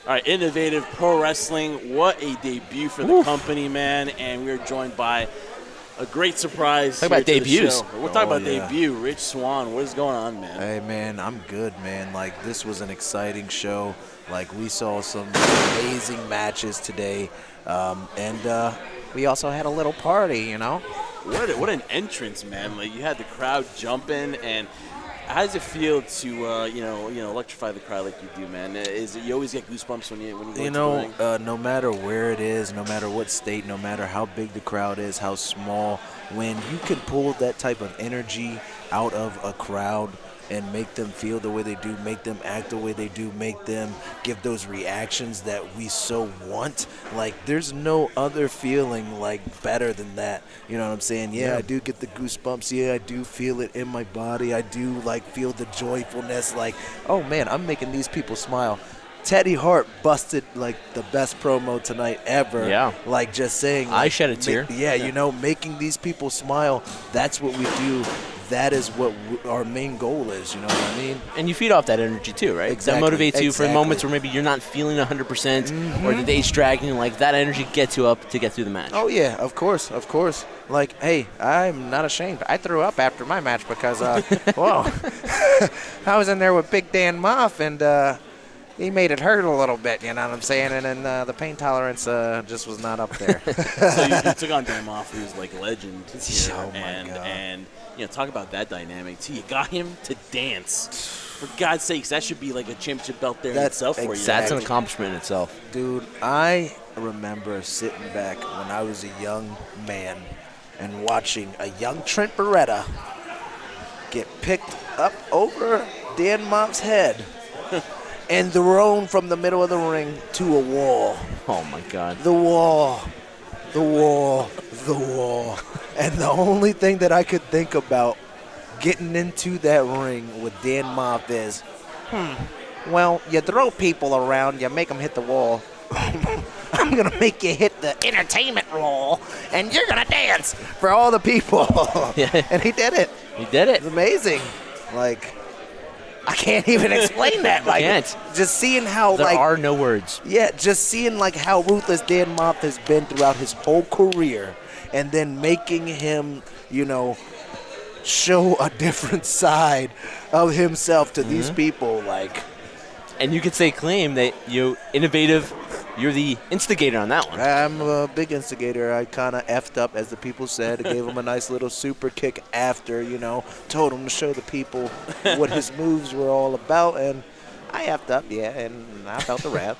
All right, Innovative Pro Wrestling. What a debut for the company, man. And we're joined by a great surprise. Talk about debuts. We're talking about debut. Rich Swann, what is going on, man? Hey, man, I'm good, man. Like, this was an exciting show. Like, we saw some amazing matches today. And we also had a little party, you know? What an entrance, man. Like, you had the crowd jumping, and how does it feel to electrify the crowd like you do, man? Is it you always get goosebumps when you go to the ring? No matter where it is, no matter what state, no matter how big the crowd is, how small, when you can pull that type of energy out of a crowd and make them feel the way they do, make them act the way they do, make them give those reactions that we so want. Like, there's no other feeling, like, better than that. You know what I'm saying? Yeah, I do get the goosebumps. Yeah, I do feel it in my body. I do, like, feel the joyfulness. Like, oh, man, I'm making these people smile. Teddy Hart busted, like, the best promo tonight ever. Yeah. Like, just saying. Like, I shed a tear. You know, making these people smile, that's what we do. That is what our main goal is, you know what I mean? And you feed off that energy too, right? Exactly. That motivates you for moments where maybe you're not feeling 100% or the day's dragging. Like, that energy gets you up to get through the match. Oh, yeah, of course. Like, hey, I'm not ashamed. I threw up after my match because, whoa, I was in there with Big Dan Moff, and he made it hurt a little bit, you know what I'm saying? And then the pain tolerance just was not up there. So you took on Dan Moff, who's like a legend here, Oh, my God. and talk about that dynamic too. You got him to dance. For God's sakes, that should be like a championship belt there in itself for you. That's an accomplishment in itself. Dude, I remember sitting back when I was a young man and watching a young Trent Beretta get picked up over Dan Moff's head and thrown from the middle of the ring to a wall. Oh, my God. The wall. And the only thing that I could think about getting into that ring with Dan Moff is, well, you throw people around, you make them hit the wall. I'm going to make you hit the entertainment wall, and you're going to dance for all the people. Yeah. And he did it. He did it. It's amazing. Like, I can't even explain that. Like, can't. Just seeing how, There are no words. Yeah, just seeing, like, how ruthless Dan Moff has been throughout his whole career, and then making him, show a different side of himself to these people, like. And you could say claim that Innovative, you're the instigator on that one. I'm a big instigator. I kind of effed up, as the people said. I gave him a nice little super kick after, told him to show the people what his moves were all about, and I effed up, and I felt the wrath.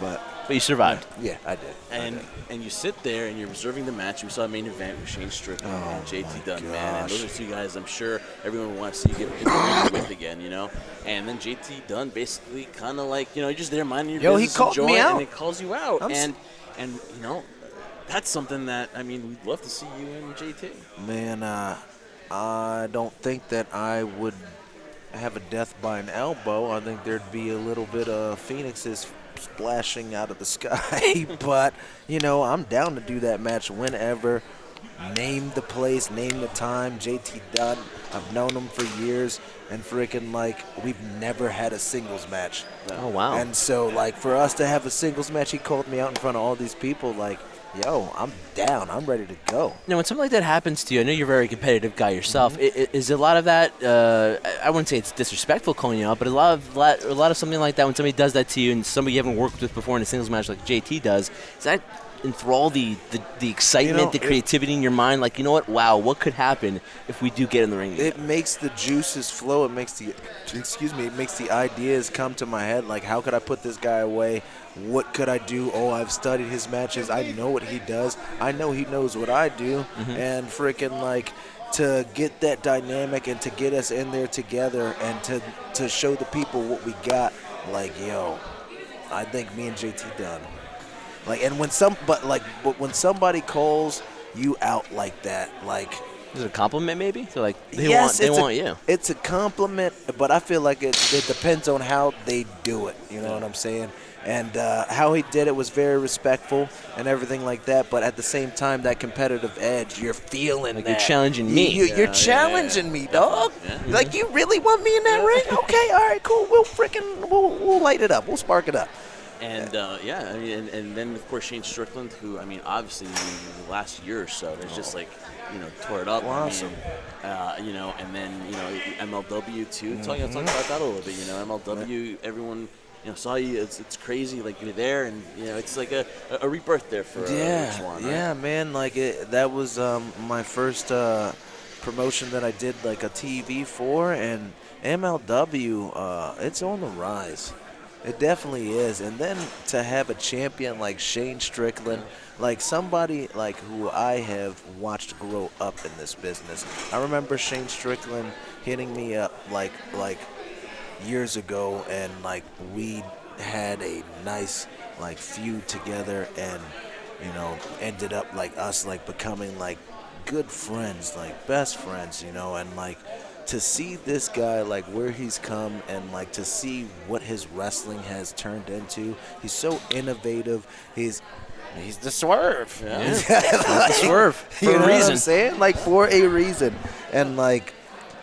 But you survived. Yeah, I did. And you sit there and you're observing the match. We saw a main event with Shane Strickland and JT Dunn, man. And those are two guys I'm sure everyone wants to see you get in the ring with again, And then JT Dunn basically kind of like, you're just there minding your business. He called me out. And he calls you out. And that's something that, we'd love to see you and JT. Man, I don't think that I would have a death by an elbow. I think there'd be a little bit of phoenixes splashing out of the sky. But, I'm down to do that match whenever. Name the place, name the time. JT Dunn, I've known him for years, and freaking, we've never had a singles match. Oh, wow. And so, for us to have a singles match, he called me out in front of all these people, yo, I'm down. I'm ready to go. Now, when something like that happens to you, I know you're a very competitive guy yourself. Is a lot of that? I wouldn't say it's disrespectful calling you out, but a lot of something like that, when somebody does that to you and somebody you haven't worked with before in a singles match like JT does, is that enthrall the excitement, the creativity in your mind? Like, wow, what could happen if we do get in the ring again? It makes the juices flow. It makes the ideas come to my head. Like, how could I put this guy away? What could I do? Oh, I've studied his matches. I know what he does. I know he knows what I do. And freaking, to get that dynamic and to get us in there together and to show the people what we got, I think me and JT done. And when when somebody calls you out like that, is it a compliment maybe? So they want you. It's a compliment, but I feel like it depends on how they do it. You know what I'm saying? And how he did it was very respectful and everything like that. But at the same time, that competitive edge, you're feeling like that. You're challenging me. You're challenging me, dog. Like, you really want me in that ring? Okay, all right, cool. We'll light it up. We'll spark it up. And I mean, and then of course Shane Strickland, who I mean, obviously in the last year or so, there's just like tore it up. Awesome. I mean, and then MLW too. Talk about that a little bit. MLW, everyone saw you. It's crazy. Like you're there, and it's like a rebirth there for Swann. Right? Yeah, man. Like that was my first promotion that I did like a TV for, and MLW, it's on the rise. It definitely is. And then to have a champion like Shane Strickland, like somebody like who I have watched grow up in this business. I remember Shane Strickland hitting me up like years ago, and like we had a nice like feud together, and ended up like us like becoming like good friends, like best friends, and like to see this guy like where he's come, and like to see what his wrestling has turned into. He's so innovative. He's the Swerve. Yeah. The Swerve for a reason. What I'm saying? Like for a reason. And like,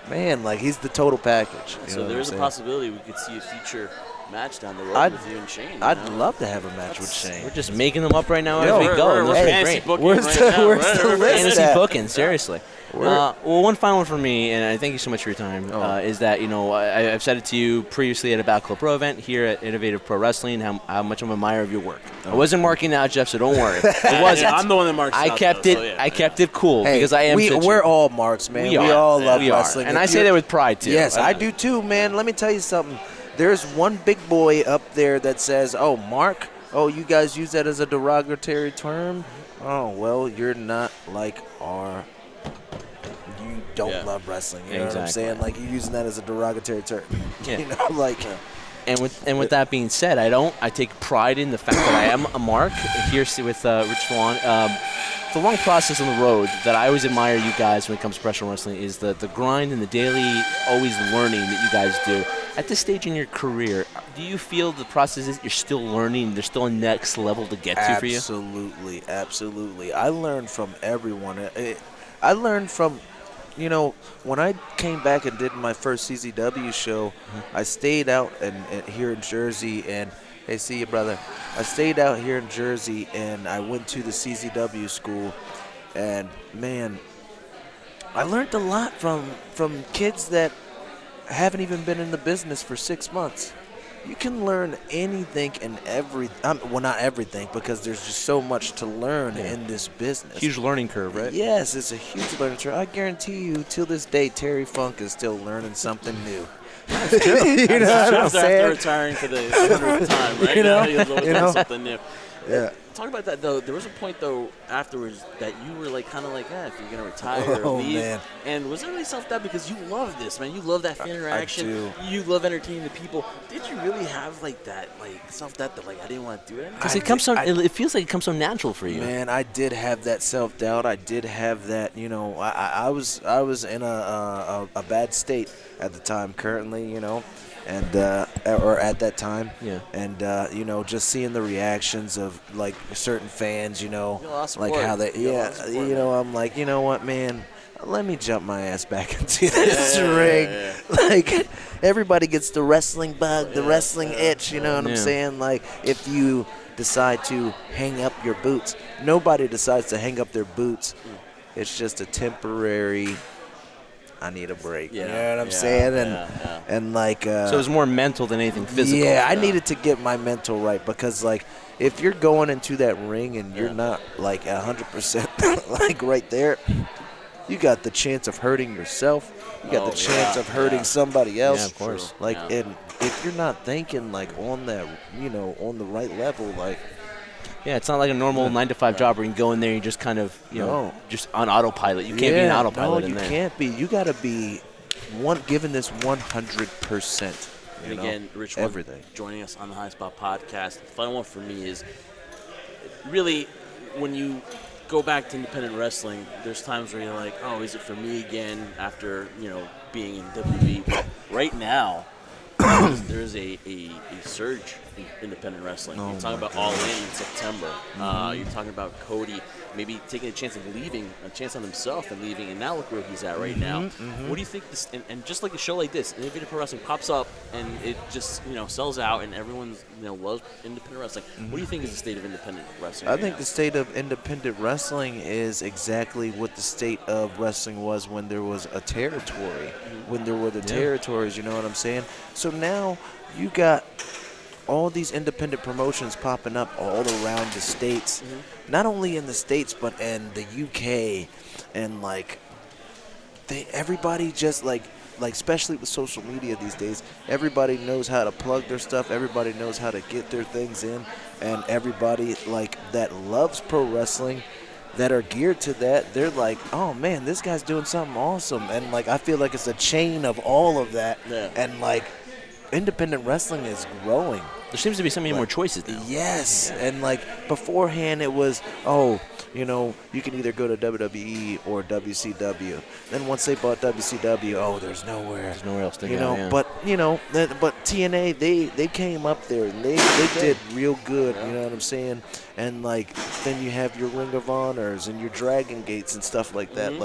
man, like he's the total package. So there's a possibility we could see a future match down the road with you and Shane. I'd love to have a match with Shane. We're just making them up right now as we go. We're fantasy booking right now. Where's the list Fantasy at? booking, seriously. Well, one final one for me, and I thank you so much for your time, is that, I've said it to you previously at a Battle Club Pro event here at Innovative Pro Wrestling, how much I'm an admirer of your work. I wasn't marking out, Jeff, so don't worry. It wasn't. I'm the one that marks I out, kept though, it. so yeah. I kept it cool because I am. We're all marks, man. We all love wrestling. And I say that with pride, too. Yes, I do, too, man. Let me tell you something. There's one big boy up there that says, oh, Mark, you guys use that as a derogatory term? Oh, well, you're not like our... You don't love wrestling. You know what I'm saying? Like, you're using that as a derogatory term. Yeah. And with that being said, I take pride in the fact that I am a mark here with Rich Swann. It's a long process on the road that I always admire you guys when it comes to professional wrestling is the grind and the daily always learning that you guys do. At this stage in your career, do you feel the process is you're still learning, there's still a next level to get to for you? Absolutely, absolutely. I learned from everyone. I learned from, when I came back and did my first CZW show, I stayed out here in Jersey, and hey, see you, brother. I stayed out here in Jersey, and I went to the CZW school, and man, I learned a lot from kids that haven't even been in the business for 6 months. You can learn anything and everything. Well, not everything, because there's just so much to learn in this business. Huge learning curve, right? Yes, it's a huge learning curve. I guarantee you, till this day, Terry Funk is still learning something new. You know what I'm saying? After retiring for the 100th time, right? He's always learning something new. Yeah. Talk about that, though. There was a point, though, afterwards that you were like, kind of like, if you're going to retire or leave. Man. And was it really self-doubt? Because you love this, man. You love that fan interaction. I do. You love entertaining the people. Did you really have like that, like self-doubt that like I didn't want to do it anymore? Because it feels like it comes so natural for you. Man, I did have that self-doubt. I did have that. I was in a bad state at the time. Currently, and or at that time, and just seeing the reactions of like certain fans, like how they, I'm like, you know what, man, let me jump my ass back into this ring. Like everybody gets the wrestling bug, the wrestling itch, you know what I'm saying? Like if you decide to hang up your boots, nobody decides to hang up their boots. It's just a temporary. I need a break. You know what I'm saying? And like so it was more mental than anything physical. Yeah, I needed to get my mental right, because like if you're going into that ring and you're not like 100% like right there, you got the chance of hurting yourself. You got the chance of hurting somebody else. Yeah, of course. Like and if you're not thinking like on that, on the right level, like yeah, it's not like a normal 9-to-5 job where you can go in there and you just kind of, just on autopilot. You can't be an autopilot in there. No, you can't be. You got to be given this 100%. And again, Rich, everything. Joining us on the High Spot podcast. The final one for me is really when you go back to independent wrestling, there's times where you're like, oh, is it for me again after, being in WWE? But right now, there's a surge independent wrestling. Oh You're talking about All In September. You're talking about Cody maybe taking a chance of leaving, a chance on himself and leaving, and now look where he's at right now. What do you think this, and just like a show like this, Innovative Pro Wrestling pops up and it just, sells out and everyone, loves independent wrestling. What do you think is the state of independent wrestling I think the state of independent wrestling is exactly what the state of wrestling was when there was a territory, when there were the territories, you know what I'm saying? So now you got all these independent promotions popping up all around the States, not only in the States, but in the UK, and everybody just like especially with social media these days, everybody knows how to plug their stuff, everybody knows how to get their things in, and everybody that loves pro wrestling, that are geared to that, they're like, oh man, this guy's doing something awesome, and I feel like it's a chain of all of that, and independent wrestling is growing. There seems to be so many more choices now. Yes, and beforehand it was, you can either go to WWE or WCW. Then once they bought WCW, there's nowhere else to go. But but TNA they came up there and they did real good. You know what I'm saying? And then you have your Ring of Honors and your Dragon Gates and stuff like that.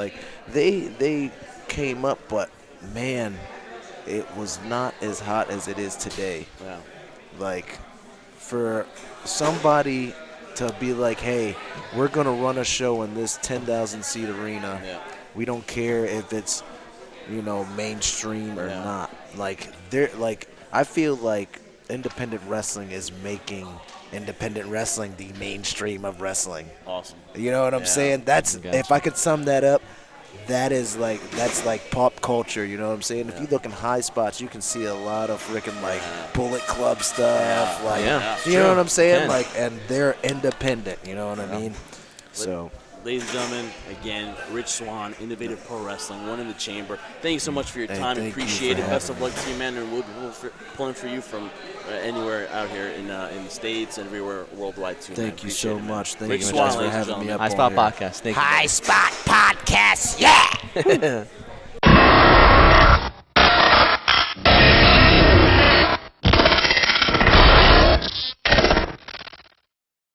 They came up, but man, it was not as hot as it is today. Wow. For somebody to be like, hey, we're going to run a show in this 10,000 seat arena. Yeah. We don't care if it's, mainstream or not. I feel like independent wrestling is making independent wrestling the mainstream of wrestling. Awesome. You know what I'm saying? That's if I could sum that up. That's pop culture, you know what I'm saying? If you look in high spots, you can see a lot of freaking Bullet Club stuff, you know what I'm saying? And they're independent, you know what I mean? So, ladies and gentlemen, again, Rich Swann, Innovative Pro Wrestling, one in the chamber. Thank you so much for your time. Appreciate it. Best of luck to you, man. And we'll be pulling for you from anywhere out here in the States and everywhere worldwide too. Thank you so much. Thank Rich you Swann, for having me up High Spot Podcast. Thank you. High Spot Podcast, yeah!